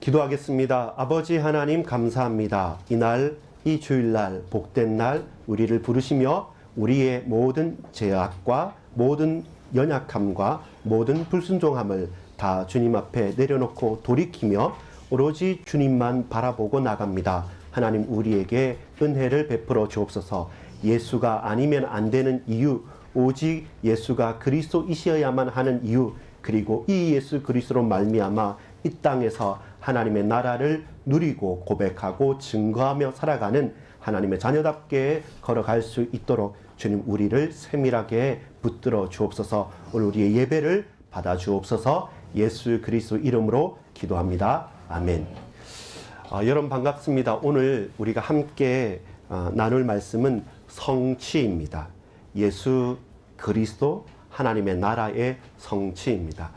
기도하겠습니다. 아버지 하나님 감사합니다. 이날 이 주일날 복된 날 우리를 부르시며 우리의 모든 죄악과 모든 연약함과 모든 불순종함을 다 주님 앞에 내려놓고 돌이키며 오로지 주님만 바라보고 나갑니다. 하나님 우리에게 은혜를 베풀어 주옵소서. 예수가 아니면 안 되는 이유, 오직 예수가 그리스도이셔야만 하는 이유, 그리고 이 예수 그리스도로 말미암아 이 땅에서 하나님의 나라를 누리고 고백하고 증거하며 살아가는 하나님의 자녀답게 걸어갈 수 있도록 주님 우리를 세밀하게 붙들어 주옵소서. 오늘 우리의 예배를 받아 주옵소서. 예수 그리스도 이름으로 기도합니다. 아멘. 여러분 반갑습니다. 오늘 우리가 함께 나눌 말씀은 성취입니다. 예수 그리스도 하나님의 나라의 성취입니다.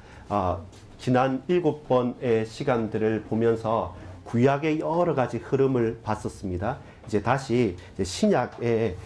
지난 7번의 시간들을 보면서 구약의 여러 가지 흐름을 봤었습니다. 이제 다시 신약의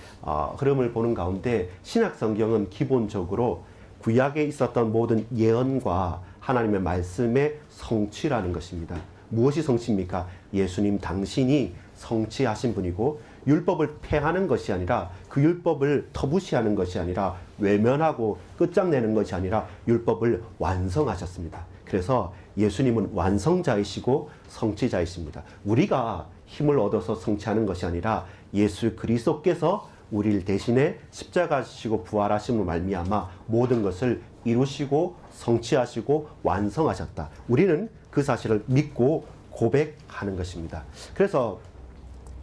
흐름을 보는 가운데 신약 성경은 기본적으로 구약에 있었던 모든 예언과 하나님의 말씀의 성취라는 것입니다. 무엇이 성취입니까? 예수님 당신이 성취하신 분이고 율법을 폐하는 것이 아니라 그 율법을 터부시하는 것이 아니라 외면하고 끝장내는 것이 아니라 율법을 완성하셨습니다. 그래서 예수님은 완성자이시고 성취자이십니다. 우리가 힘을 얻어서 성취하는 것이 아니라 예수 그리스도께서 우리를 대신에 십자가 지시고 부활하심으로 말미암아 모든 것을 이루시고 성취하시고 완성하셨다. 우리는 그 사실을 믿고 고백하는 것입니다. 그래서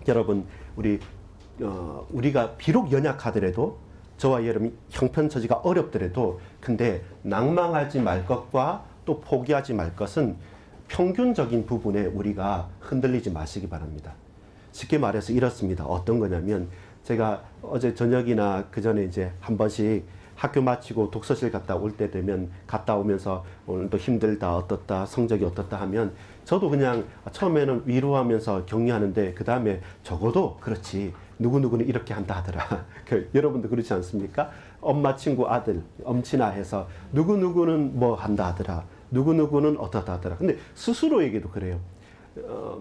여러분 우리가 비록 연약하더라도 저와 여러분이 형편처지가 어렵더라도 근데 낭망하지 말 것과 또 포기하지 말 것은 평균적인 부분에 우리가 흔들리지 마시기 바랍니다. 쉽게 말해서 이렇습니다. 어떤 거냐면 제가 어제 저녁이나 그 전에 이제 한 번씩 학교 마치고 독서실 갔다 올 때 되면 갔다 오면서 오늘도 힘들다 어떻다 성적이 어떻다 하면 저도 그냥 처음에는 위로하면서 격려하는데 그 다음에 적어도 그렇지 누구누구는 이렇게 한다 하더라. 여러분도 그렇지 않습니까? 엄마 친구 아들 엄친아 해서 누구누구는 뭐 한다 하더라. 누구누구는 어떻다 하더라. 근데 스스로에게도 그래요.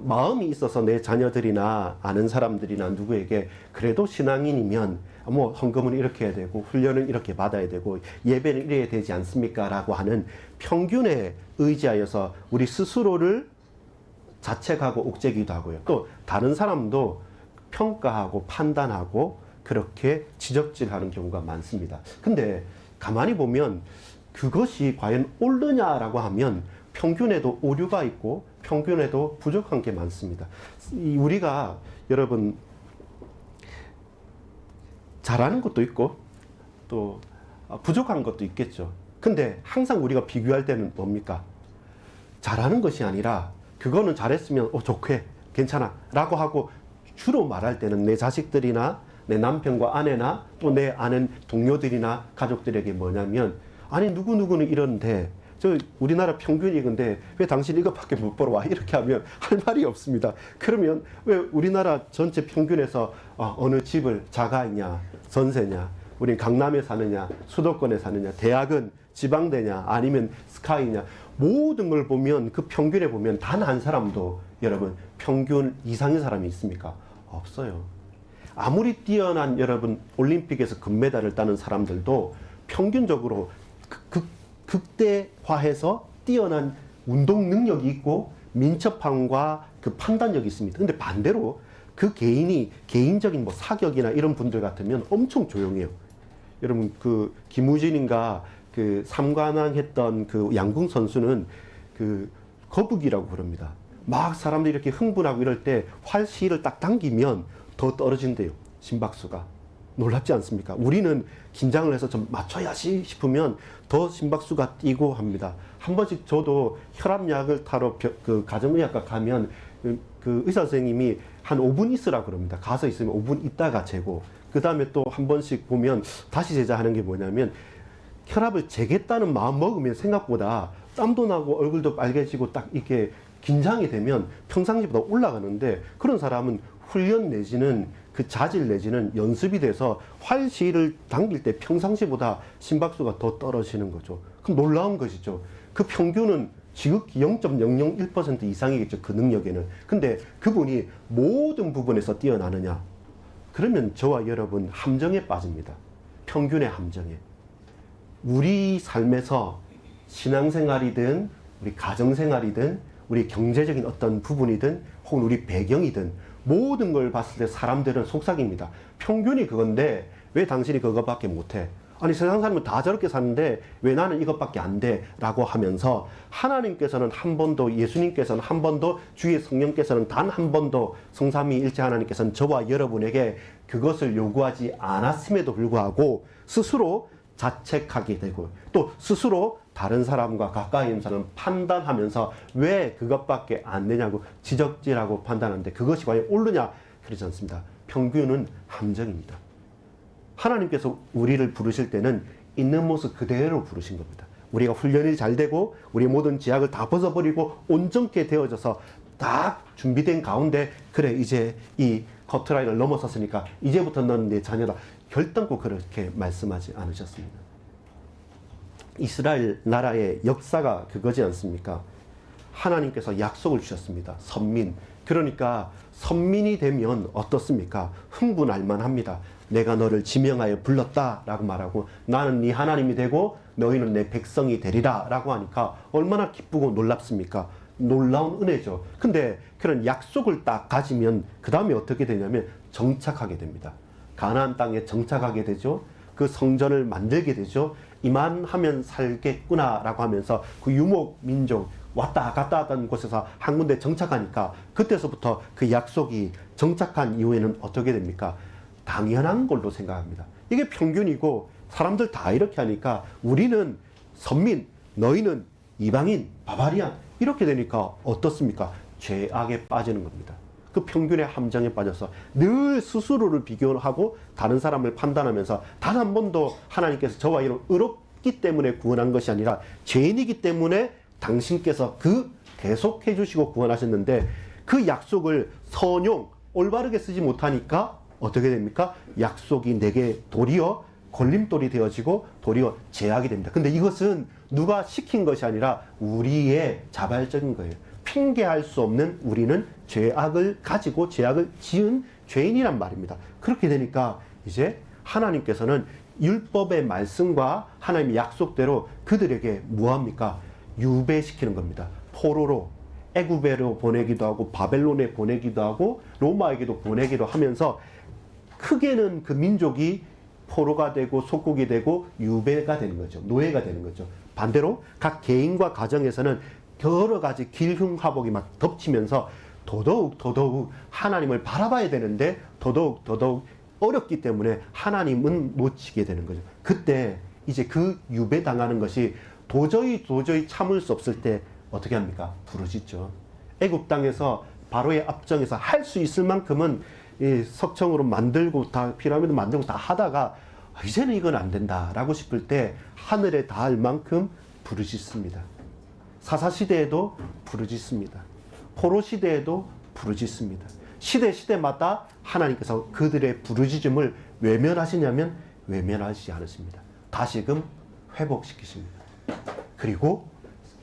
마음이 있어서 내 자녀들이나 아는 사람들이나 누구에게 그래도 신앙인이면 뭐 헌금은 이렇게 해야 되고 훈련은 이렇게 받아야 되고 예배는 이래야 되지 않습니까? 라고 하는 평균에 의지하여서 우리 스스로를 자책하고 옥죄기도 하고요. 또 다른 사람도 평가하고 판단하고 그렇게 지적질하는 경우가 많습니다. 근데 가만히 보면 그것이 과연 옳느냐라고 하면 평균에도 오류가 있고 평균에도 부족한 게 많습니다. 우리가 여러분 잘하는 것도 있고 또 부족한 것도 있겠죠. 근데 항상 우리가 비교할 때는 뭡니까? 잘하는 것이 아니라 그거는 잘했으면 좋게 괜찮아 라고 하고 주로 말할 때는 내 자식들이나 내 남편과 아내나 또 내 아는 동료들이나 가족들에게 뭐냐면 아니 누구누구는 이런데 저 우리나라 평균이 근데 왜 당신 이것밖에 못 벌어와 이렇게 하면 할 말이 없습니다. 그러면 왜 우리나라 전체 평균에서 어느 집을 자가있냐 전세냐 우린 강남에 사느냐 수도권에 사느냐 대학은 지방대냐 아니면 스카이냐 모든 걸 보면 그 평균에 보면 단 한 사람도 여러분 평균 이상의 사람이 있습니까? 없어요. 아무리 뛰어난 여러분 올림픽에서 금메달을 따는 사람들도 평균적으로 극대화해서 뛰어난 운동 능력이 있고 민첩함과 그 판단력이 있습니다. 근데 반대로 그 개인이 개인적인 뭐 사격이나 이런 분들 같으면 엄청 조용해요. 여러분 그 김우진인가 그 삼관왕 했던 그 양궁 선수는 그 거북이라고 부릅니다. 막 사람들이 이렇게 흥분하고 이럴 때 활시를 딱 당기면 더 떨어진대요. 심박수가. 놀랍지 않습니까? 우리는 긴장을 해서 좀 맞춰야지 싶으면 더 심박수가 뛰고 합니다. 한 번씩 저도 혈압약을 타러 그 가정의학과 가면 그 의사 선생님이 한 5분 있으라 그럽니다. 가서 있으면 5분 있다가 재고 그 다음에 또 한 번씩 보면 다시 재자하는 게 뭐냐면 혈압을 재겠다는 마음 먹으면 생각보다 땀도 나고 얼굴도 빨개지고 딱 이렇게 긴장이 되면 평상시보다 올라가는데 그런 사람은 훈련 내지는 그 자질 내지는 연습이 돼서 활시를 당길 때 평상시보다 심박수가 더 떨어지는 거죠. 그럼 놀라운 것이죠. 그 평균은 지극히 0.001% 이상이겠죠. 그 능력에는. 근데 그분이 모든 부분에서 뛰어나느냐? 그러면 저와 여러분 함정에 빠집니다. 평균의 함정에. 우리 삶에서 신앙생활이든 우리 가정생활이든 우리 경제적인 어떤 부분이든 혹은 우리 배경이든 모든 걸 봤을 때 사람들은 속삭입니다. 평균이 그건데 왜 당신이 그것밖에 못해? 아니 세상 사람은 다 저렇게 사는데 왜 나는 이것밖에 안 돼? 라고 하면서 하나님께서는 한 번도, 예수님께서는 한 번도, 주의 성령께서는 단 한 번도, 성삼위일체 하나님께서는 저와 여러분에게 그것을 요구하지 않았음에도 불구하고 스스로 자책하게 되고 또 스스로 다른 사람과 가까이 있는 사람을 판단하면서 왜 그것밖에 안 되냐고 지적질하고 판단하는데 그것이 과연 옳으냐? 그렇지 않습니다. 평균은 함정입니다. 하나님께서 우리를 부르실 때는 있는 모습 그대로 부르신 겁니다. 우리가 훈련이 잘 되고 우리 모든 제약을 다 벗어버리고 온전케 되어져서 딱 준비된 가운데 그래 이제 이 커트라인을 넘어섰으니까 이제부터 넌 내 자녀다. 결단코 그렇게 말씀하지 않으셨습니다. 이스라엘 나라의 역사가 그거지 않습니까? 하나님께서 약속을 주셨습니다. 선민. 그러니까 선민이 되면 어떻습니까? 흥분할 만합니다. 내가 너를 지명하여 불렀다 라고 말하고 나는 네 하나님이 되고 너희는 내 백성이 되리라 라고 하니까 얼마나 기쁘고 놀랍습니까? 놀라운 은혜죠. 근데 그런 약속을 딱 가지면 그 다음에 어떻게 되냐면 정착하게 됩니다. 가나안 땅에 정착하게 되죠. 그 성전을 만들게 되죠. 이만하면 살겠구나 라고 하면서 그 유목 민족 왔다 갔다 하던 곳에서 한 군데 정착하니까 그때서부터 그 약속이 정착한 이후에는 어떻게 됩니까? 당연한 걸로 생각합니다. 이게 평균이고 사람들 다 이렇게 하니까 우리는 선민, 너희는 이방인, 바바리안 이렇게 되니까 어떻습니까? 죄악에 빠지는 겁니다. 그 평균의 함정에 빠져서 늘 스스로를 비교하고 다른 사람을 판단하면서 단 한 번도 하나님께서 저와 이런 의롭기 때문에 구원한 것이 아니라 죄인이기 때문에 당신께서 그 계속해 주시고 구원하셨는데 그 약속을 선용, 올바르게 쓰지 못하니까 어떻게 됩니까? 약속이 내게 도리어 걸림돌이 되어지고 도리어 제약이 됩니다. 근데 이것은 누가 시킨 것이 아니라 우리의 자발적인 거예요. 핑계할 수 없는 우리는 죄악을 가지고 죄악을 지은 죄인이란 말입니다. 그렇게 되니까 이제 하나님께서는 율법의 말씀과 하나님의 약속대로 그들에게 뭐합니까? 유배시키는 겁니다. 포로로 애굽에로 보내기도 하고 바벨론에 보내기도 하고 로마에게도 보내기도 하면서 크게는 그 민족이 포로가 되고 속국이 되고 유배가 되는 거죠. 노예가 되는 거죠. 반대로 각 개인과 가정에서는 여러 가지 길흉하복이 막 덮치면서 더더욱 하나님을 바라봐야 되는데 더더욱 어렵기 때문에 하나님은 놓치게 되는 거죠. 그때 이제 그 유배당하는 것이 도저히 참을 수 없을 때 어떻게 합니까? 부르짖죠. 애굽 땅에서 바로의 앞정에서 할 수 있을 만큼은 이 석청으로 만들고 다 피라미드 만들고 다 하다가 이제는 이건 안 된다라고 싶을 때 하늘에 닿을 만큼 부르짖습니다. 사사시대에도 부르짖습니다. 포로시대에도 부르짖습니다. 시대마다 하나님께서 그들의 부르짖음을 외면하시냐면 외면하시지 않으십니다. 다시금 회복시키십니다. 그리고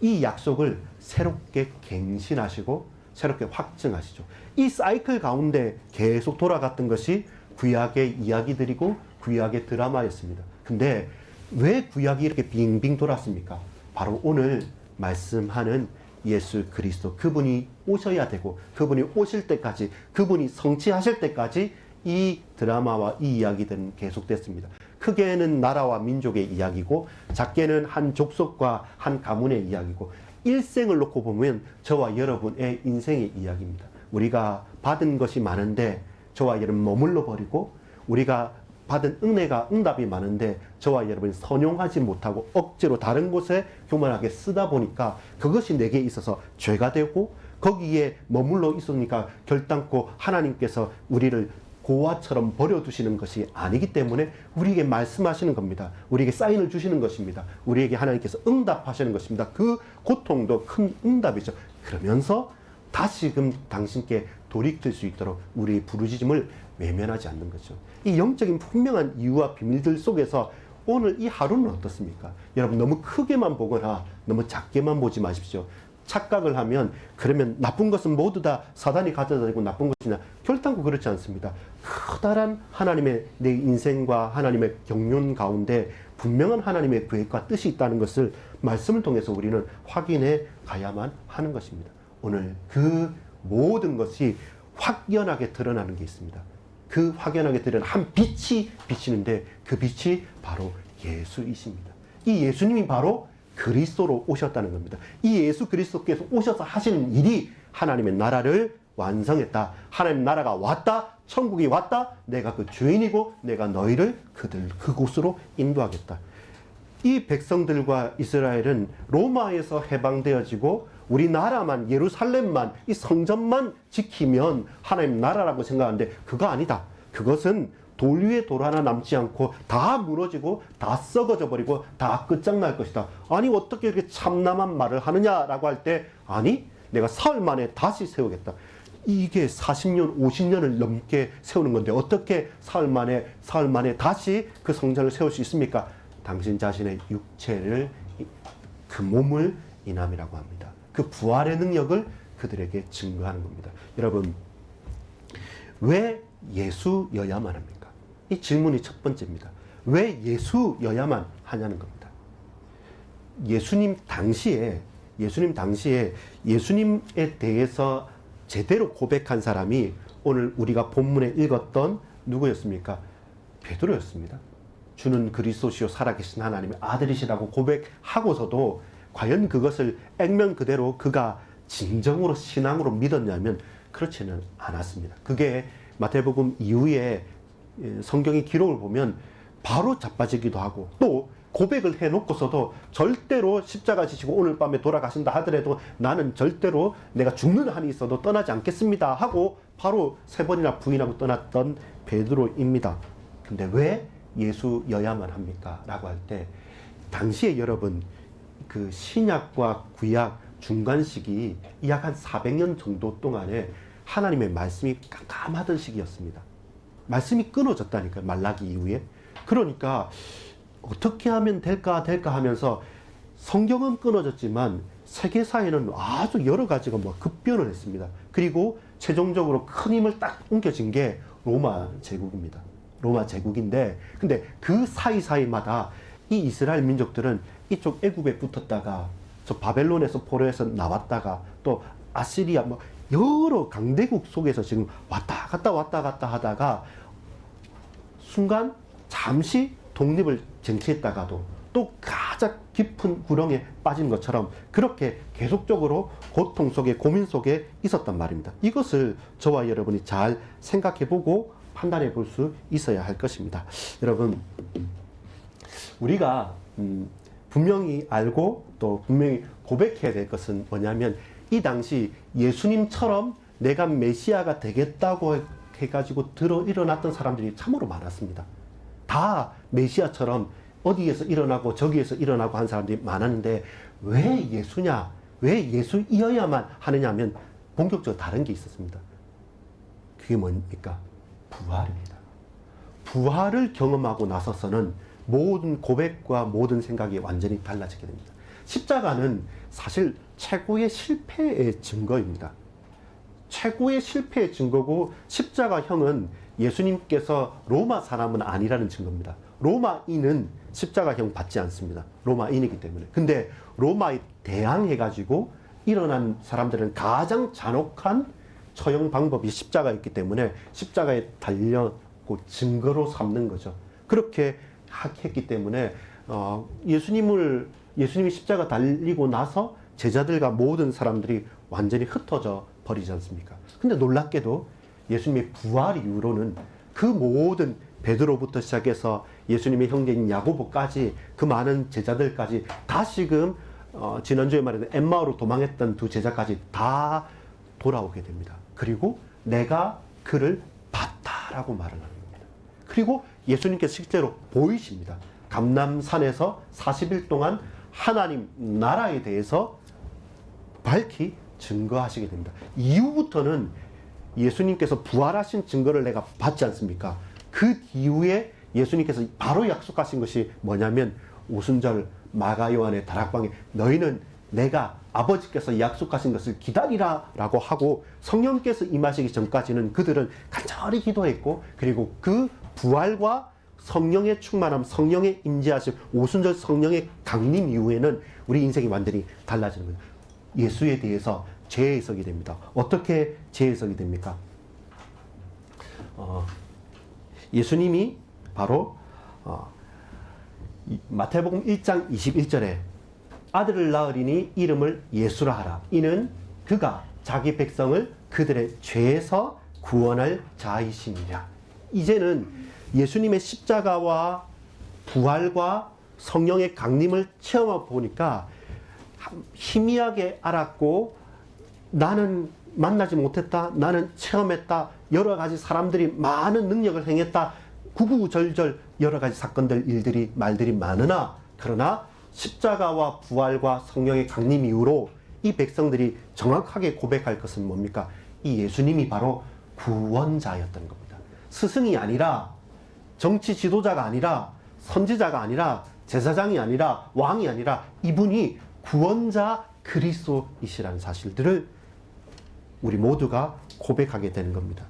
이 약속을 새롭게 갱신하시고 새롭게 확증하시죠. 이 사이클 가운데 계속 돌아갔던 것이 구약의 이야기들이고 구약의 드라마였습니다. 근데 왜 구약이 이렇게 빙빙 돌았습니까? 바로 오늘 말씀하는 예수 그리스도, 그분이 오셔야 되고 그분이 오실 때까지, 그분이 성취하실 때까지 이 드라마와 이 이야기들은 계속됐습니다. 크게는 나라와 민족의 이야기고 작게는 한 족속과 한 가문의 이야기고 일생을 놓고 보면 저와 여러분의 인생의 이야기입니다. 우리가 받은 것이 많은데 저와 여러분 머물러 버리고 우리가 받은 은혜가 응답이 많은데 저와 여러분이 선용하지 못하고 억지로 다른 곳에 교만하게 쓰다 보니까 그것이 내게 있어서 죄가 되고 거기에 머물러 있으니까 결단코 하나님께서 우리를 고아처럼 버려두시는 것이 아니기 때문에 우리에게 말씀하시는 겁니다. 우리에게 사인을 주시는 것입니다. 우리에게 하나님께서 응답하시는 것입니다. 그 고통도 큰 응답이죠. 그러면서 다시금 당신께 돌이킬 수 있도록 우리의 부르짖음을 외면하지 않는 거죠. 이 영적인 분명한 이유와 비밀들 속에서 오늘 이 하루는 어떻습니까? 여러분 너무 크게만 보거나 너무 작게만 보지 마십시오. 착각을 하면 그러면 나쁜 것은 모두 다 사단이 가져다 주고 나쁜 것이냐? 결단코 그렇지 않습니다. 커다란 하나님의 내 인생과 하나님의 경륜 가운데 분명한 하나님의 계획과 뜻이 있다는 것을 말씀을 통해서 우리는 확인해 가야만 하는 것입니다. 오늘 그 모든 것이 확연하게 드러나는 게 있습니다. 그 확연하게 드러나는 한 빛이 비치는데 그 빛이 바로 예수이십니다. 이 예수님이 바로 그리스도로 오셨다는 겁니다. 이 예수 그리스도께서 오셔서 하시는 일이 하나님의 나라를 완성했다. 하나님 나라가 왔다. 천국이 왔다. 내가 그 주인이고 내가 너희를 그곳으로 인도하겠다. 이 백성들과 이스라엘은 로마에서 해방되어지고 우리나라만 예루살렘만 이 성전만 지키면 하나님 나라라고 생각하는데 그거 아니다. 그것은 돌 위에 돌 하나 남지 않고 다 무너지고 다 썩어져 버리고 다 끝장날 것이다. 아니 어떻게 이렇게 참남한 말을 하느냐라고 할 때 아니 내가 사흘 만에 다시 세우겠다. 이게 40년 50년을 넘게 세우는 건데 어떻게 사흘 만에 다시 그 성전을 세울 수 있습니까? 당신 자신의 육체를 그 몸을 인함이라고 합니다. 그 부활의 능력을 그들에게 증거하는 겁니다. 여러분 왜 예수여야만 합니까? 이 질문이 첫 번째입니다. 왜 예수여야만 하냐는 겁니다. 예수님 당시에 예수님에 대해서 제대로 고백한 사람이 오늘 우리가 본문에 읽었던 누구였습니까? 베드로였습니다. 주는 그리스도시요 살아계신 하나님의 아들이시라고 고백하고서도 과연 그것을 액면 그대로 그가 진정으로 신앙으로 믿었냐면 그렇지는 않았습니다. 그게 마태복음 이후에 성경의 기록을 보면 바로 자빠지기도 하고 또 고백을 해놓고서도 절대로 십자가 지시고 오늘 밤에 돌아가신다 하더라도 나는 절대로 내가 죽는 한이 있어도 떠나지 않겠습니다 하고 바로 3번이나 부인하고 떠났던 베드로입니다. 근데 왜 예수여야만 합니까? 라고 할 때 당시에 여러분 그 신약과 구약 중간 시기 약 한 400년 정도 동안에 하나님의 말씀이 깜깜하던 시기였습니다. 말씀이 끊어졌다니까요. 말라기 이후에. 그러니까 어떻게 하면 될까 하면서 성경은 끊어졌지만 세계사에는 아주 여러 가지가 급변을 했습니다. 그리고 최종적으로 큰 힘을 딱 옮겨진 게 로마 제국입니다. 로마 제국인데 근데 그 사이사이마다 이 이스라엘 민족들은 이쪽 애굽에 붙었다가 저 바벨론에서 포로에서 나왔다가 또 아시리아 여러 강대국 속에서 지금 왔다 갔다 하다가 순간 잠시 독립을 쟁취했다가도 또 가장 깊은 구렁에 빠진 것처럼 그렇게 계속적으로 고통 속에 고민 속에 있었단 말입니다. 이것을 저와 여러분이 잘 생각해보고 판단해 볼 수 있어야 할 것입니다. 여러분 우리가 분명히 알고 또 분명히 고백해야 될 것은 뭐냐면 이 당시 예수님처럼 내가 메시아가 되겠다고 해가지고 일어났던 사람들이 참으로 많았습니다. 다 메시아처럼 어디에서 일어나고 저기에서 일어나고 한 사람들이 많았는데 왜 예수냐? 왜 예수이어야만 하느냐 하면 본격적으로 다른 게 있었습니다. 그게 뭡니까? 부활입니다. 부활을 경험하고 나서서는 모든 고백과 모든 생각이 완전히 달라지게 됩니다. 십자가는 사실 최고의 실패의 증거입니다. 최고의 실패의 증거고 십자가형은 예수님께서 로마 사람은 아니라는 증거입니다. 로마인은 십자가형 받지 않습니다. 로마인이기 때문에. 근데 로마에 대항해가지고 일어난 사람들은 가장 잔혹한 처형 방법이 십자가였기 때문에 십자가에 달렸고 증거로 삼는 거죠. 그렇게 했기 때문에 예수님이 십자가 달리고 나서 제자들과 모든 사람들이 완전히 흩어져 버리지 않습니까? 근데 놀랍게도 예수님의 부활 이후로는 그 모든 베드로부터 시작해서 예수님의 형제인 야고보까지 그 많은 제자들까지 다시금 지난주에 말했던 엠마오로 도망했던 두 제자까지 다 돌아오게 됩니다. 그리고 내가 그를 봤다라고 말을 하는 겁니다. 그리고 예수님께서 실제로 보이십니다. 감람산에서 40일 동안 하나님 나라에 대해서 밝히 증거하시게 됩니다. 이후부터는 예수님께서 부활하신 증거를 내가 받지 않습니까? 그 이후에 예수님께서 바로 약속하신 것이 뭐냐면 오순절 마가 요한의 다락방에 너희는 내가 아버지께서 약속하신 것을 기다리라 라고 하고 성령께서 임하시기 전까지는 그들은 간절히 기도했고, 그리고 그 부활과 성령의 충만함, 성령의 임재하심, 오순절 성령의 강림 이후에는 우리 인생이 완전히 달라지는 거예요. 예수에 대해서 재해석이 됩니다. 어떻게 재해석이 됩니까? 예수님이 바로 마태복음 1장 21절에 아들을 낳으리니 이름을 예수라 하라. 이는 그가 자기 백성을 그들의 죄에서 구원할 자이심이라. 이제는 예수님의 십자가와 부활과 성령의 강림을 체험해 보니까 희미하게 알았고, 나는 만나지 못했다, 나는 체험했다, 여러 가지 사람들이 많은 능력을 행했다, 구구절절 여러 가지 사건들, 일들이, 말들이 많으나, 그러나 십자가와 부활과 성령의 강림 이후로 이 백성들이 정확하게 고백할 것은 뭡니까? 이 예수님이 바로 구원자였던 겁니다. 스승이 아니라, 정치 지도자가 아니라, 선지자가 아니라, 제사장이 아니라, 왕이 아니라 이분이 구원자 그리스도이시라는 사실들을 우리 모두가 고백하게 되는 겁니다.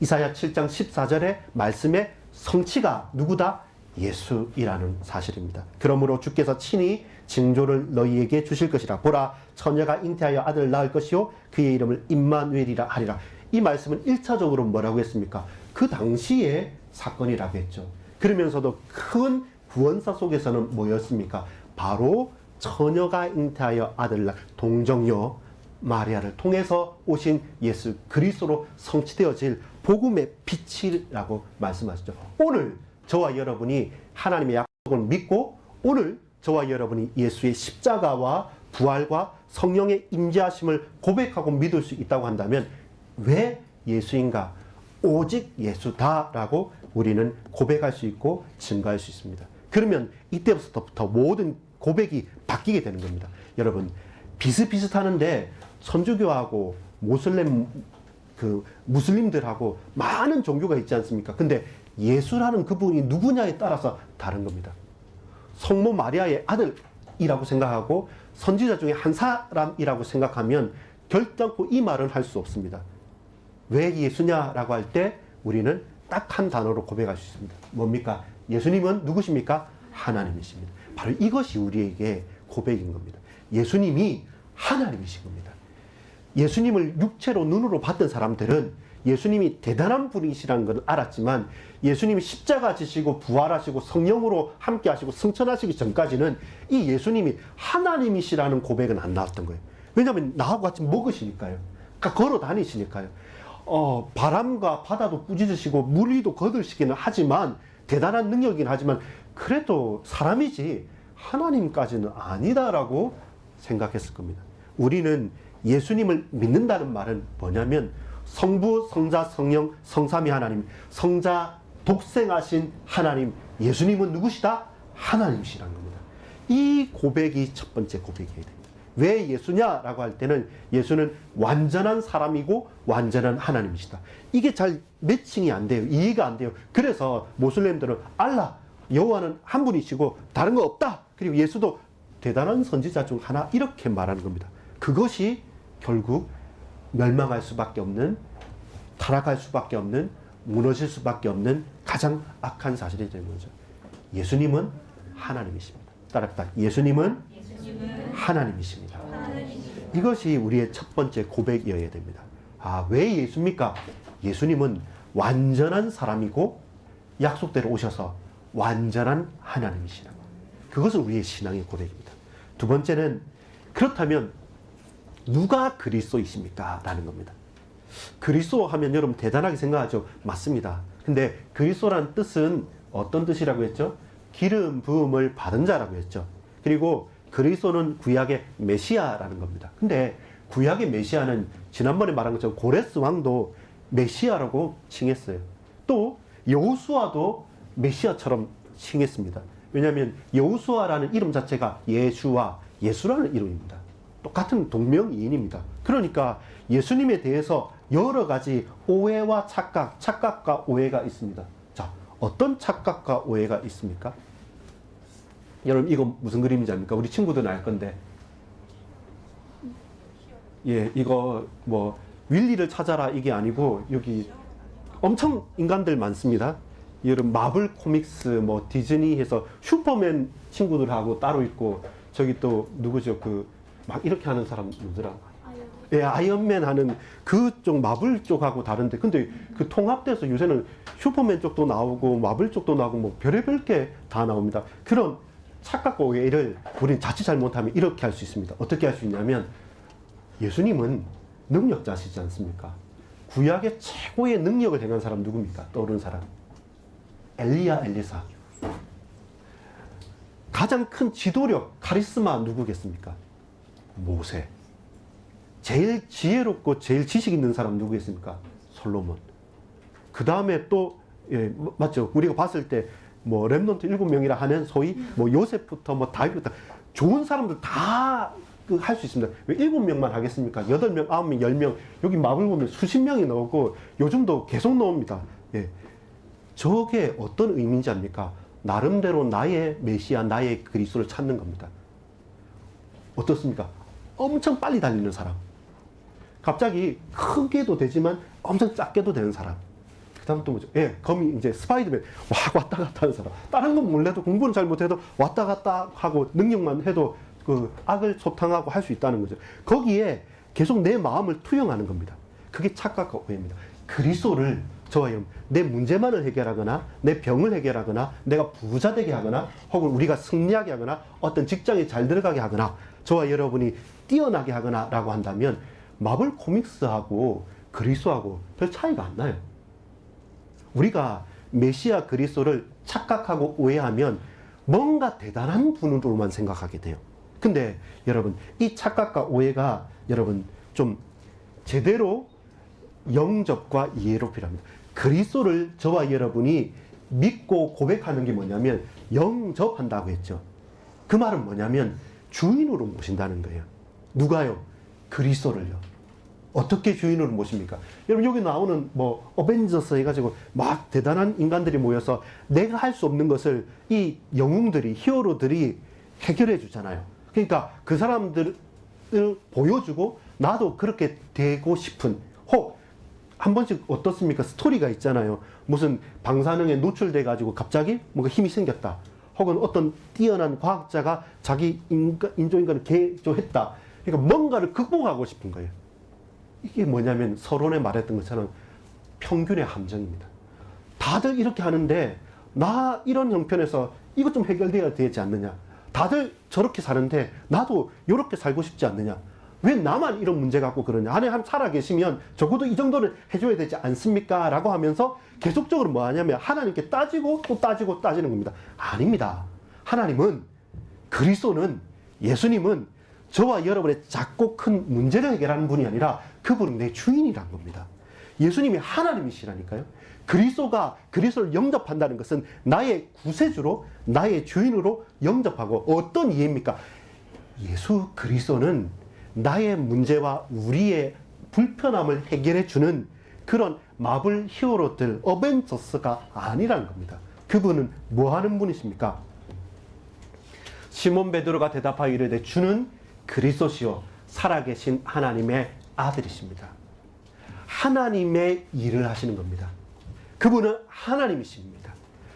이사야 7장 14절의 말씀의 성취가 누구다? 예수이라는 사실입니다. 그러므로 주께서 친히 징조를 너희에게 주실 것이라. 보라, 처녀가 잉태하여 아들을 낳을 것이요 그의 이름을 임마누엘이라 하리라. 이 말씀은 1차적으로 뭐라고 했습니까? 그 당시의 사건이라고 했죠. 그러면서도 큰 구원사 속에서는 뭐였습니까? 바로 처녀가 잉태하여 아들을 낳을 동정녀 마리아를 통해서 오신 예수 그리스도로 성취되어질 복음의 빛이라고 말씀하시죠. 오늘 저와 여러분이 하나님의 약속을 믿고, 오늘 저와 여러분이 예수의 십자가와 부활과 성령의 임재하심을 고백하고 믿을 수 있다고 한다면, 왜 예수인가? 오직 예수다라고 우리는 고백할 수 있고 증거할 수 있습니다. 그러면 이때부터 모든 고백이 바뀌게 되는 겁니다. 여러분, 비슷비슷하는데 선주교하고 무슬림들하고 많은 종교가 있지 않습니까? 근데 예수라는 그분이 누구냐에 따라서 다른 겁니다. 성모 마리아의 아들이라고 생각하고 선지자 중에 한 사람이라고 생각하면 결단코 이 말은 할 수 없습니다. 왜 예수냐라고 할 때 우리는 딱 한 단어로 고백할 수 있습니다. 뭡니까? 예수님은 누구십니까? 하나님이십니다. 바로 이것이 우리에게 고백인 겁니다. 예수님이 하나님이신 겁니다. 예수님을 육체로 눈으로 봤던 사람들은 예수님이 대단한 분이시라는 걸 알았지만, 예수님이 십자가 지시고 부활하시고 성령으로 함께 하시고 승천하시기 전까지는 이 예수님이 하나님이시라는 고백은 안 나왔던 거예요. 왜냐하면 나하고 같이 먹으시니까요. 그러니까 걸어 다니시니까요. 바람과 바다도 꾸짖으시고 물 위도 거들시기는 하지만, 대단한 능력이긴 하지만 그래도 사람이지 하나님까지는 아니다라고 생각했을 겁니다. 우리는 예수님을 믿는다는 말은 뭐냐면, 성부, 성자, 성령, 성삼위 하나님, 성자 독생하신 하나님, 예수님은 누구시다? 하나님이시라는 겁니다. 이 고백이 첫 번째 고백이어야 됩니다. 왜 예수냐라고 할 때는 예수는 완전한 사람이고 완전한 하나님이시다. 이게 잘 매칭이 안 돼요. 이해가 안 돼요. 그래서 모슬렘들은 알라, 여호와는 한 분이시고 다른 거 없다. 그리고 예수도 대단한 선지자 중 하나, 이렇게 말하는 겁니다. 그것이 결국 멸망할 수밖에 없는, 타락할 수밖에 없는, 무너질 수밖에 없는 가장 악한 사실이 되는 거죠. 예수님은 하나님이십니다. 따라합시다. 예수님은 하나님이십니다. 이것이 우리의 첫 번째 고백이어야 됩니다. 왜 예수입니까? 예수님은 완전한 사람이고 약속대로 오셔서 완전한 하나님이시라고. 그것은 우리의 신앙의 고백입니다. 두 번째는, 그렇다면 누가 그리스도이십니까? 라는 겁니다. 그리스도 하면 여러분 대단하게 생각하죠. 맞습니다. 근데 그리스도라는 뜻은 어떤 뜻이라고 했죠? 기름 부음을 받은 자라고 했죠. 그리고 그리스도는 구약의 메시아라는 겁니다. 근데 구약의 메시아는 지난번에 말한 것처럼 고레스 왕도 메시아라고 칭했어요. 또 여호수아도 메시아처럼 칭했습니다. 왜냐하면 여호수아라는 이름 자체가 예수라는 이름입니다. 똑같은 동명이인입니다. 그러니까 예수님에 대해서 여러 가지 오해와 착각과 오해가 있습니다. 자, 어떤 착각과 오해가 있습니까? 여러분, 이거 무슨 그림인지 압니까? 우리 친구들은 알 건데, 예, 이거 뭐 윌리를 찾아라 이게 아니고 여기 엄청 인간들 많습니다. 이런 마블 코믹스 뭐 디즈니 해서 슈퍼맨 친구들하고 따로 있고 저기 또 누구죠? 그 막 이렇게 하는 사람 누구더라? 예, 아이언맨 하는 그쪽 마블 쪽하고 다른데 근데 그 통합돼서 요새는 슈퍼맨 쪽도 나오고 마블 쪽도 나오고 뭐 별의별 게 다 나옵니다. 그런 착각과 오해를 우리는 자칫 잘못하면 이렇게 할 수 있습니다. 어떻게 할 수 있냐면 예수님은 능력자시지 않습니까? 구약의 최고의 능력을 행한 사람 누굽니까? 떠오르는 사람. 엘리야, 엘리사. 가장 큰 지도력, 카리스마 누구겠습니까? 모세. 제일 지혜롭고 제일 지식 있는 사람 누구겠습니까? 솔로몬. 그 다음에 또, 예, 맞죠? 우리가 봤을 때, 뭐, 렘넌트 7명이라 하는 소위, 뭐, 요셉부터, 뭐, 다윗부터, 좋은 사람들 다 할 수 있습니다. 왜 7명만 하겠습니까? 8명, 9명, 10명. 여기 마블 보면 수십 명이 나오고, 요즘도 계속 나옵니다. 예. 저게 어떤 의미인지 압니까? 나름대로 나의 메시아, 나의 그리스도를 찾는 겁니다. 어떻습니까? 엄청 빨리 달리는 사람. 갑자기 크게도 되지만 엄청 작게도 되는 사람. 그 다음 또 뭐죠? 예, 거미, 이제 스파이더맨. 왔다 갔다 하는 사람. 다른 건 몰라도 공부는 잘 못해도 왔다 갔다 하고 능력만 해도 그 악을 소탕하고 할 수 있다는 거죠. 거기에 계속 내 마음을 투영하는 겁니다. 그게 착각과 오해입니다. 그리스도를 저와 여러분, 내 문제만을 해결하거나 내 병을 해결하거나 내가 부자 되게 하거나 혹은 우리가 승리하게 하거나 어떤 직장에 잘 들어가게 하거나 저와 여러분이 뛰어나게 하거나 라고 한다면 마블 코믹스하고 그리스도하고 별 차이가 안 나요. 우리가 메시아 그리스도를 착각하고 오해하면 뭔가 대단한 분으로만 생각하게 돼요. 근데 여러분 이 착각과 오해가 여러분 좀 제대로 영접과 이해로 필요합니다. 그리스도를 저와 여러분이 믿고 고백하는 게 뭐냐면 영접한다고 했죠. 그 말은 뭐냐면 주인으로 모신다는 거예요. 누가요? 그리스도를요. 어떻게 주인으로 모십니까? 여러분 여기 나오는 뭐 어벤져스 해가지고 막 대단한 인간들이 모여서 내가 할 수 없는 것을 이 영웅들이 히어로들이 해결해 주잖아요. 그러니까 그 사람들을 보여주고 나도 그렇게 되고 싶은 혹 한 번씩 어떻습니까? 스토리가 있잖아요. 무슨 방사능에 노출돼 가지고 갑자기 뭔가 힘이 생겼다. 혹은 어떤 뛰어난 과학자가 자기 인조인간을 개조했다. 그러니까 뭔가를 극복하고 싶은 거예요. 이게 뭐냐면 서론에 말했던 것처럼 평균의 함정입니다. 다들 이렇게 하는데 나 이런 형편에서 이것 좀 해결되어야 되지 않느냐. 다들 저렇게 사는데 나도 이렇게 살고 싶지 않느냐. 왜 나만 이런 문제 갖고 그러냐. 안에 한 살아 계시면 적어도 이 정도는 해줘야 되지 않습니까? 라고 하면서 계속적으로 뭐 하냐면 하나님께 따지고 또 따지고 따지는 겁니다. 아닙니다. 하나님은 그리스도는 예수님은 저와 여러분의 작고 큰 문제를 해결하는 분이 아니라 그분은 내 주인이란 겁니다. 예수님이 하나님이시라니까요. 그리스도가 그리스도를 영접한다는 것은 나의 구세주로 나의 주인으로 영접하고 어떤 이해입니까? 예수 그리스도는 나의 문제와 우리의 불편함을 해결해 주는 그런 마블 히어로들, 어벤져스가 아니라는 겁니다. 그분은 뭐 하는 분이십니까? 시몬 베드로가 대답하여 이르되 주는 그리스도시요 살아계신 하나님의 아들이십니다. 하나님의 일을 하시는 겁니다. 그분은 하나님이십니다.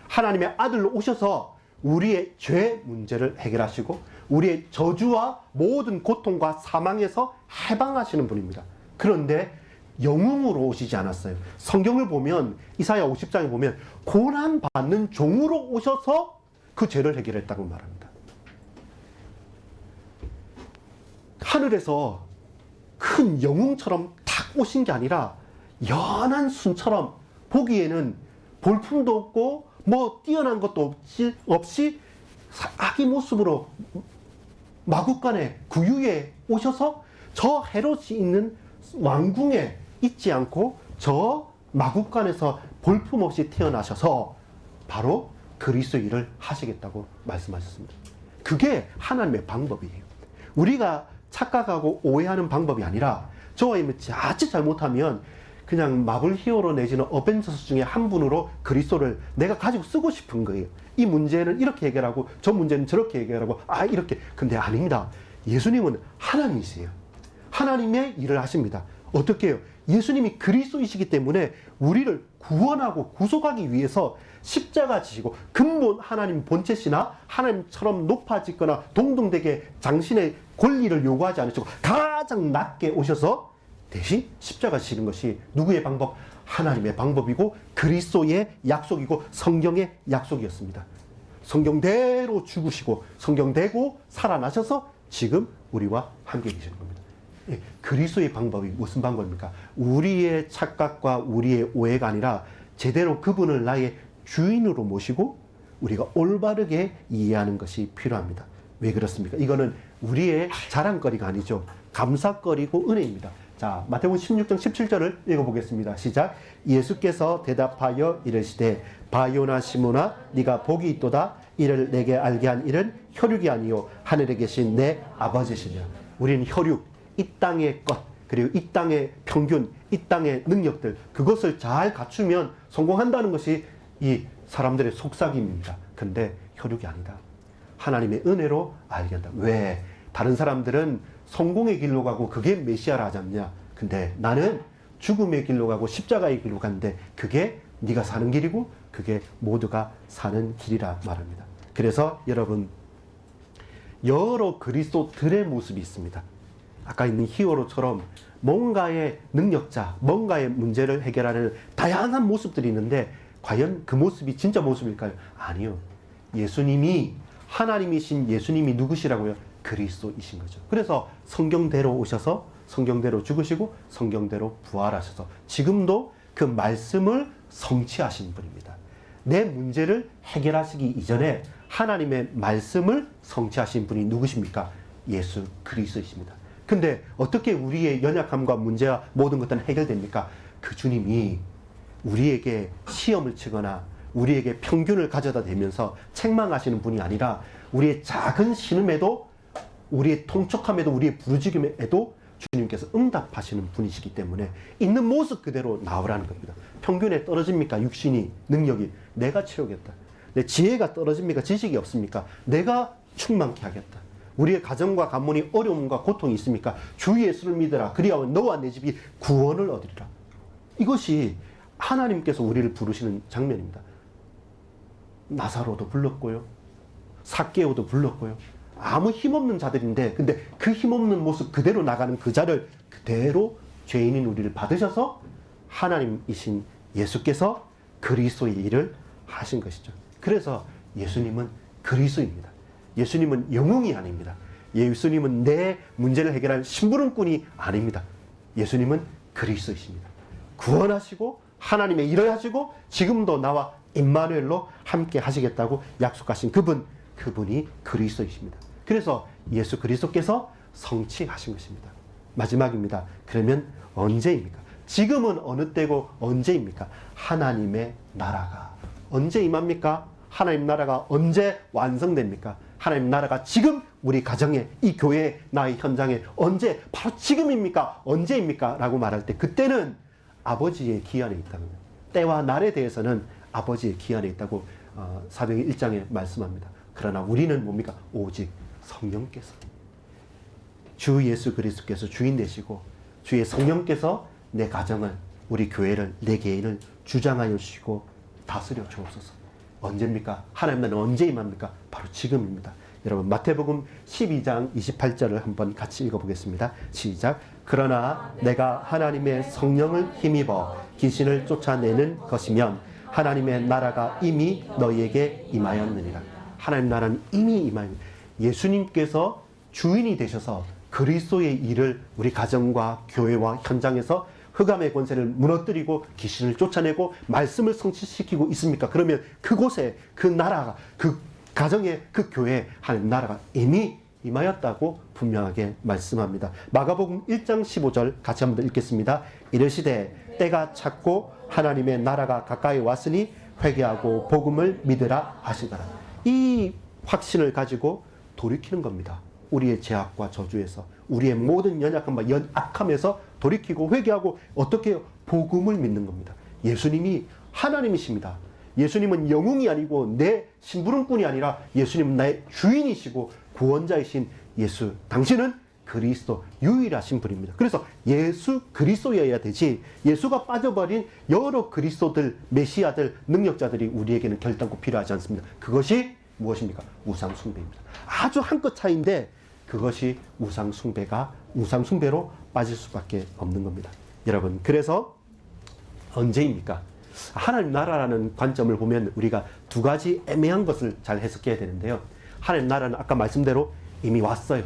하나님의 아들로 오셔서 우리의 죄 문제를 해결하시고 우리의 저주와 모든 고통과 사망에서 해방하시는 분입니다. 그런데 영웅으로 오시지 않았어요. 성경을 보면 이사야 50장에 보면 고난받는 종으로 오셔서 그 죄를 해결했다고 말합니다. 하늘에서 큰 영웅처럼 탁 오신 게 아니라 연한 순처럼 보기에는 볼품도 없고 뭐 뛰어난 것도 없이 아기 모습으로 마국간의 구유에 오셔서 저 헤롯이 있는 왕궁에 있지 않고 저 마국간에서 볼품없이 태어나셔서 바로 그리스도 일을 하시겠다고 말씀하셨습니다. 그게 하나님의 방법이에요. 우리가 착각하고 오해하는 방법이 아니라 저와 자칫 잘못하면 그냥 마블 히어로 내지는 어벤져스 중에 한 분으로 그리스도를 내가 가지고 쓰고 싶은 거예요. 이 문제는 이렇게 해결하고 저 문제는 저렇게 해결하고 이렇게. 근데 아닙니다. 예수님은 하나님이세요. 하나님의 일을 하십니다. 어떻게 해요? 예수님이 그리스도이시기 때문에 우리를 구원하고 구속하기 위해서 십자가 지시고 근본 하나님 본체시나 하나님처럼 높아지거나 동등되게 당신의 권리를 요구하지 않으시고 가장 낮게 오셔서 대신 십자가 지시는 것이 누구의 방법? 하나님의 방법이고 그리스도의 약속이고 성경의 약속이었습니다. 성경대로 죽으시고 성경대로 살아나셔서 지금 우리와 함께 계시는 겁니다. 그리스도의 방법이 무슨 방법입니까? 우리의 착각과 우리의 오해가 아니라 제대로 그분을 나의 주인으로 모시고 우리가 올바르게 이해하는 것이 필요합니다. 왜 그렇습니까? 이거는 우리의 자랑거리가 아니죠. 감사거리고 은혜입니다. 자, 마태복음 16장 17절을 읽어보겠습니다. 시작. 예수께서 대답하여 이르시되 바요나 시몬아 네가 복이 있도다. 이를 내게 알게 한 일은 혈육이 아니요 하늘에 계신 내 아버지시냐. 우리는 혈육, 이 땅의 것, 그리고 이 땅의 평균, 이 땅의 능력들, 그것을 잘 갖추면 성공한다는 것이 이 사람들의 속삭임입니다. 근데 혈육이 아니다. 하나님의 은혜로 알게 한다. 왜? 다른 사람들은 성공의 길로 가고 그게 메시아라 하지 않냐. 근데 나는 죽음의 길로 가고 십자가의 길로 가는데 그게 네가 사는 길이고 그게 모두가 사는 길이라 말합니다. 그래서 여러분, 여러 그리스도들의 모습이 있습니다. 아까 있는 히어로처럼 뭔가의 능력자, 뭔가의 문제를 해결하는 다양한 모습들이 있는데 과연 그 모습이 진짜 모습일까요? 아니요. 예수님이, 하나님이신 예수님이 누구시라고요? 그리스도이신 거죠. 그래서 성경대로 오셔서 성경대로 죽으시고 성경대로 부활하셔서 지금도 그 말씀을 성취하신 분입니다. 내 문제를 해결하시기 이전에 하나님의 말씀을 성취하신 분이 누구십니까? 예수 그리스도이십니다. 근데 어떻게 우리의 연약함과 문제와 모든 것들은 해결됩니까? 그 주님이 우리에게 시험을 치거나 우리에게 평균을 가져다 대면서 책망하시는 분이 아니라 우리의 작은 신음에도 우리의 통촉함에도 우리의 부르짖음에도 주님께서 응답하시는 분이시기 때문에 있는 모습 그대로 나오라는 겁니다. 평균에 떨어집니까? 육신이, 능력이. 내가 채우겠다. 내 지혜가 떨어집니까? 지식이 없습니까? 내가 충만케 하겠다. 우리의 가정과 가문이 어려움과 고통이 있습니까? 주 예수를 믿으라. 그리하면 너와 내 집이 구원을 얻으리라. 이것이 하나님께서 우리를 부르시는 장면입니다. 나사로도 불렀고요. 삭개오도 불렀고요. 아무 힘없는 자들인데 근데 그 힘없는 모습 그대로 나가는 그 자를 그대로 죄인인 우리를 받으셔서 하나님이신 예수께서 그리스도의 일을 하신 것이죠. 그래서 예수님은 그리스도입니다. 예수님은 영웅이 아닙니다. 예수님은 내 문제를 해결할 심부름꾼이 아닙니다. 예수님은 그리스도이십니다. 구원하시고 하나님의 일을 하시고 지금도 나와 임마누엘로 함께 하시겠다고 약속하신 그분이 그리스도이십니다. 그래서 예수 그리스도께서 성취하신 것입니다. 마지막입니다. 그러면 언제입니까? 지금은 어느 때고 언제입니까? 하나님의 나라가 언제 임합니까? 하나님 나라가 언제 완성됩니까? 하나님 나라가 지금 우리 가정에, 이 교회, 나의 현장에 언제, 바로 지금입니까? 언제입니까? 라고 말할 때 그때는 아버지의 기한에 있다는 거예요. 때와 날에 대해서는 아버지의 기한에 있다고 사도행 1장에 말씀합니다. 그러나 우리는 뭡니까? 오직 성령께서, 주 예수 그리스도께서 주인 되시고 주의 성령께서 내 가정을, 우리 교회를, 내 개인을 주장하여 주시고 다스려 주옵소서. 언제입니까? 하나님 나라는 언제 임합니까? 바로 지금입니다. 여러분 마태복음 12장 28절을 한번 같이 읽어보겠습니다. 시작. 그러나 내가 하나님의 성령을 힘입어 귀신을 쫓아내는 것이면 하나님의 나라가 이미 너희에게 임하였느니라. 하나님 나라는 이미 임하였느니라. 예수님께서 주인이 되셔서 그리스도의 일을 우리 가정과 교회와 현장에서 흑암의 권세를 무너뜨리고 귀신을 쫓아내고 말씀을 성취시키고 있습니까? 그러면 그곳에 그 나라가, 그 가정에, 그 교회에 하나님 나라가 이미 임하였다고 분명하게 말씀합니다. 마가복음 1장 15절 같이 한번 읽겠습니다. 이르시되 때가 찼고 하나님의 나라가 가까이 왔으니 회개하고 복음을 믿으라 하시더라. 이 확신을 가지고 돌이키는 겁니다. 우리의 죄악과 저주에서, 우리의 모든 연약함과 악함에서 돌이키고 회개하고 어떻게 해요? 복음을 믿는 겁니다. 예수님이 하나님이십니다. 예수님은 영웅이 아니고 내 심부름꾼이 아니라 예수님은 나의 주인이시고 구원자이신 예수. 당신은 그리스도, 유일하신 분입니다. 그래서 예수 그리스도여야 되지, 예수가 빠져버린 여러 그리스도들, 메시아들, 능력자들이 우리에게는 결단코 필요하지 않습니다. 그것이 무엇입니까? 우상숭배입니다. 아주 한 끗 차이인데 그것이 우상숭배로 빠질 수밖에 없는 겁니다. 여러분, 그래서 언제입니까? 하나님 나라라는 관점을 보면 우리가 두 가지 애매한 것을 잘 해석해야 되는데요. 하나님 나라는 아까 말씀대로 이미 왔어요.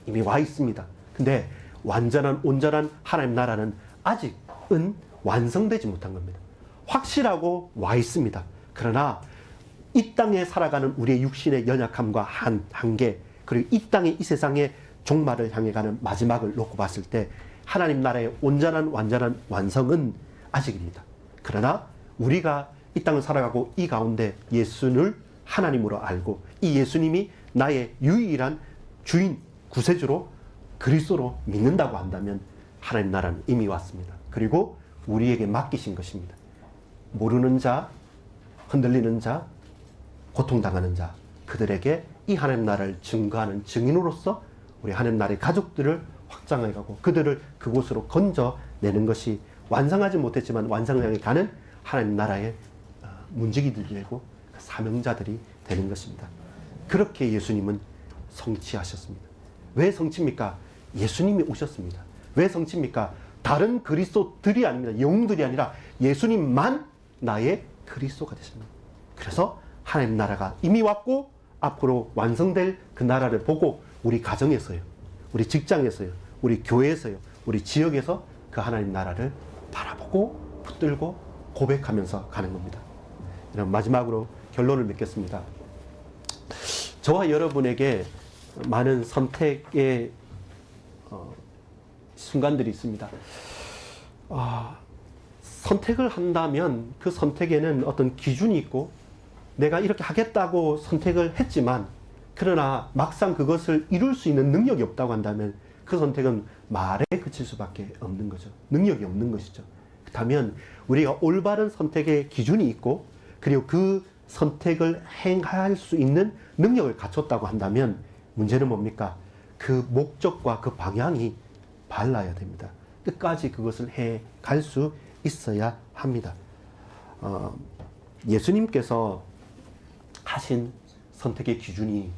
이미 와 있습니다. 근데 완전한 온전한 하나님 나라는 아직은 완성되지 못한 겁니다. 확실하고 와 있습니다. 그러나 이 땅에 살아가는 우리의 육신의 연약함과 한계, 그리고 이 땅의 이 세상의 종말을 향해 가는 마지막을 놓고 봤을 때 하나님 나라의 온전한 완전한 완성은 아직입니다. 그러나 우리가 이 땅을 살아가고 이 가운데 예수를 하나님으로 알고 이 예수님이 나의 유일한 주인, 구세주로 그리스도로 믿는다고 한다면 하나님 나라는 이미 왔습니다. 그리고 우리에게 맡기신 것입니다. 모르는 자, 흔들리는 자, 고통당하는 자, 그들에게 이 하나님 나라를 증거하는 증인으로서 우리 하나님 나라의 가족들을 확장해 가고 그들을 그곳으로 건져내는 것이 완성하지 못했지만 완성을 향해 가는 하나님 나라의 문지기들이 되고 사명자들이 되는 것입니다. 그렇게 예수님은 성취하셨습니다. 왜 성취입니까? 예수님이 오셨습니다. 왜 성취입니까? 다른 그리스도들이 아닙니다. 영웅들이 아니라 예수님만 나의 그리스도가 되십니다. 그래서 하나님 나라가 이미 왔고 앞으로 완성될 그 나라를 보고 우리 가정에서요, 우리 직장에서요, 우리 교회에서요, 우리 지역에서 그 하나님 나라를 바라보고 붙들고 고백하면서 가는 겁니다. 마지막으로 결론을 맺겠습니다. 저와 여러분에게 많은 선택의 순간들이 있습니다. 선택을 한다면 그 선택에는 어떤 기준이 있고 내가 이렇게 하겠다고 선택을 했지만 그러나 막상 그것을 이룰 수 있는 능력이 없다고 한다면 그 선택은 말에 그칠 수밖에 없는 거죠. 능력이 없는 것이죠. 그렇다면 우리가 올바른 선택의 기준이 있고 그리고 그 선택을 행할 수 있는 능력을 갖췄다고 한다면 문제는 뭡니까? 그 목적과 그 방향이 발라야 됩니다. 끝까지 그것을 해 갈 수 있어야 합니다. 예수님께서 하신 선택의 기준이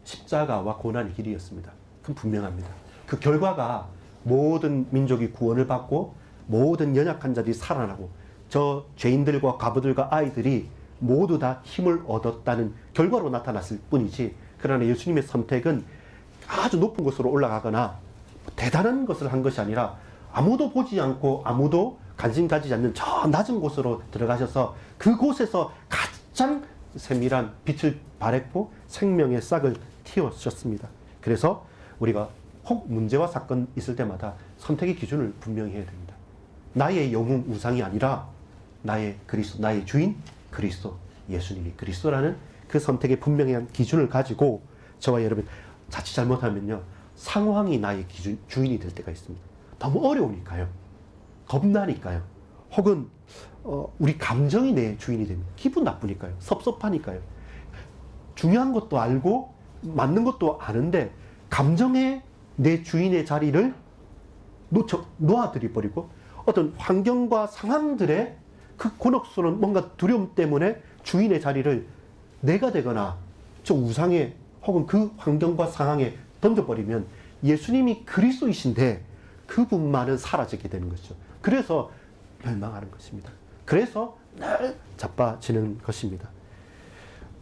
십자가와 고난의 길이었습니다. 그건 분명합니다. 그 결과가 모든 민족이 구원을 받고 모든 연약한 자들이 살아나고 저 죄인들과 과부들과 아이들이 모두 다 힘을 얻었다는 결과로 나타났을 뿐이지, 그러나 예수님의 선택은 아주 높은 곳으로 올라가거나 대단한 것을 한 것이 아니라 아무도 보지 않고 아무도 관심 가지지 않는 저 낮은 곳으로 들어가셔서 그곳에서 가장 세밀한 빛을 발했고 생명의 싹을 틔우셨습니다. 그래서 우리가 혹 문제와 사건 있을 때마다 선택의 기준을 분명히 해야 됩니다. 나의 영웅 우상이 아니라 나의 그리스도, 나의 주인 그리스도, 예수님이 그리스도라는 그 선택의 분명한 기준을 가지고 저와 여러분 자칫 잘못하면요 상황이 나의 기준, 주인이 될 때가 있습니다. 너무 어려우니까요, 겁나니까요, 혹은 우리 감정이 내 주인이 됩니다. 기분 나쁘니까요, 섭섭하니까요. 중요한 것도 알고 맞는 것도 아는데 감정의 내 주인의 자리를 놓아드려 버리고 어떤 환경과 상황들의 그 곤혹스러운 뭔가 두려움 때문에 주인의 자리를 내가 되거나 저 우상에 혹은 그 환경과 상황에 던져버리면 예수님이 그리스도이신데 그분만은 사라지게 되는 것이죠. 그래서 멸망하는 것입니다. 그래서 늘 자빠지는 것입니다.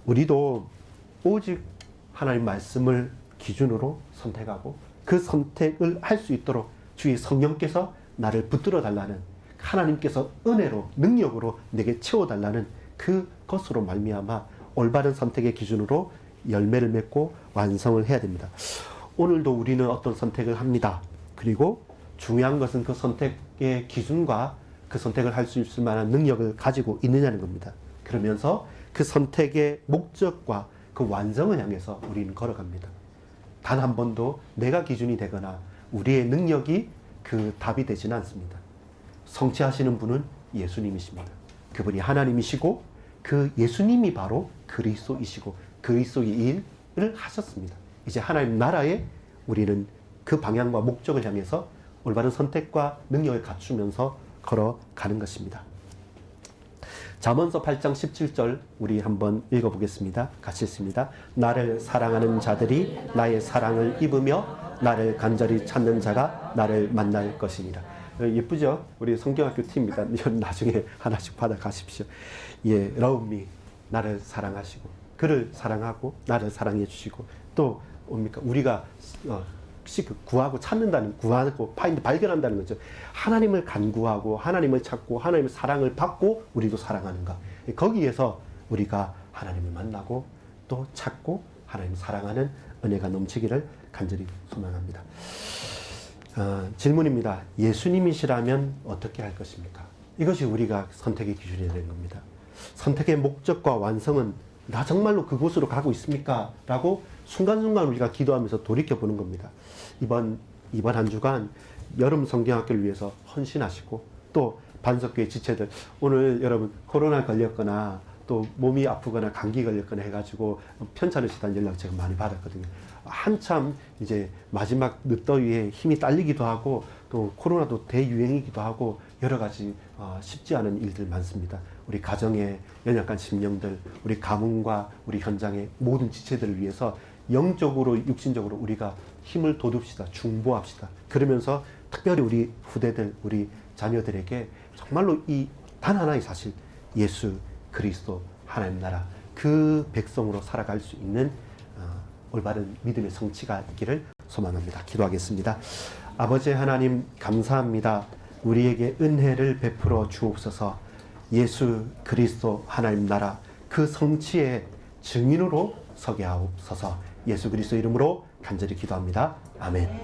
우리도 오직 하나님 말씀을 기준으로 선택하고 그 선택을 할 수 있도록 주의 성령께서 나를 붙들어 달라는, 하나님께서 은혜로 능력으로 내게 채워달라는 그것으로 말미암아 올바른 선택의 기준으로 열매를 맺고 완성을 해야 됩니다. 오늘도 우리는 어떤 선택을 합니다. 그리고 중요한 것은 그 선택의 기준과 그 선택을 할 수 있을 만한 능력을 가지고 있느냐는 겁니다. 그러면서 그 선택의 목적과 그 완성을 향해서 우리는 걸어갑니다. 단 한 번도 내가 기준이 되거나 우리의 능력이 그 답이 되지는 않습니다. 성취하시는 분은 예수님이십니다. 그분이 하나님이시고 그 예수님이 바로 그리스도이시고 그리스도의 일을 하셨습니다. 이제 하나님 나라에 우리는 그 방향과 목적을 향해서 올바른 선택과 능력을 갖추면서 걸어가는 것입니다. 잠언서 8장 17절 우리 한번 읽어보겠습니다. 같이 읽습니다. 나를 사랑하는 자들이 나의 사랑을 입으며 나를 간절히 찾는 자가 나를 만날 것이니라. 예쁘죠? 우리 성경학교 팀입니다. 나중에 하나씩 받아가십시오. 예, 러브미 나를 사랑하시고 그를 사랑하고 나를 사랑해 주시고 또 뭡니까? 우리가 구하고 찾는다는 구하고 발견한다는 거죠. 하나님을 간구하고 하나님을 찾고 하나님의 사랑을 받고 우리도 사랑하는가. 거기에서 우리가 하나님을 만나고 또 찾고 하나님을 사랑하는 은혜가 넘치기를 간절히 소망합니다. 질문입니다. 예수님이시라면 어떻게 할 것입니까? 이것이 우리가 선택의 기준이 되는 겁니다. 선택의 목적과 완성은 나 정말로 그곳으로 가고 있습니까? 라고 순간순간 우리가 기도하면서 돌이켜보는 겁니다. 이번 한 주간 여름 성경학교를 위해서 헌신하시고 또 반석교회 지체들 오늘 여러분 코로나 걸렸거나 또 몸이 아프거나 감기 걸렸거나 해가지고 편찮으시다는 연락 제가 많이 받았거든요. 한참 이제 마지막 늦더위에 힘이 딸리기도 하고 또 코로나도 대유행이기도 하고 여러 가지 쉽지 않은 일들 많습니다. 우리 가정의 연약한 심령들, 우리 가문과 우리 현장의 모든 지체들을 위해서 영적으로 육신적으로 우리가 힘을 돋웁시다. 중보합시다. 그러면서 특별히 우리 후대들, 우리 자녀들에게 정말로 이 단 하나의 사실 예수 그리스도 하나님 나라 그 백성으로 살아갈 수 있는 올바른 믿음의 성취가 있기를 소망합니다. 기도하겠습니다. 아버지 하나님 감사합니다. 우리에게 은혜를 베풀어 주옵소서. 예수 그리스도 하나님 나라 그 성취의 증인으로 서게 하옵소서. 예수 그리스도 이름으로 간절히 기도합니다. 아멘.